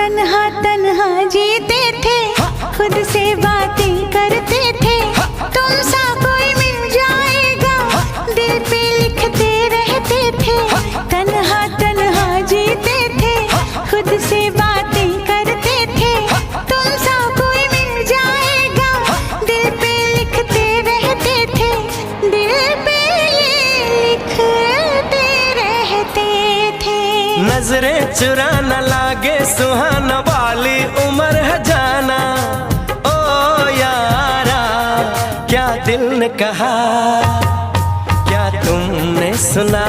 तन्हा तन्हा जीते थे, खुद से बातें करते थे। तुम सा कोई मिल जाएगा, दिल पे लिखते रहते थे। तन्हा तन्हा जीते थे, खुद से बातें करते थे। तुम सा कोई मिल जाएगा, दिल पे लिखते रहते थे। दिल पे लिखते रहते थे। नजरें चुरा न लागे सुहाना वाली उम्र है जाना। ओ यारा क्या दिल ने कहा, क्या तुमने सुना?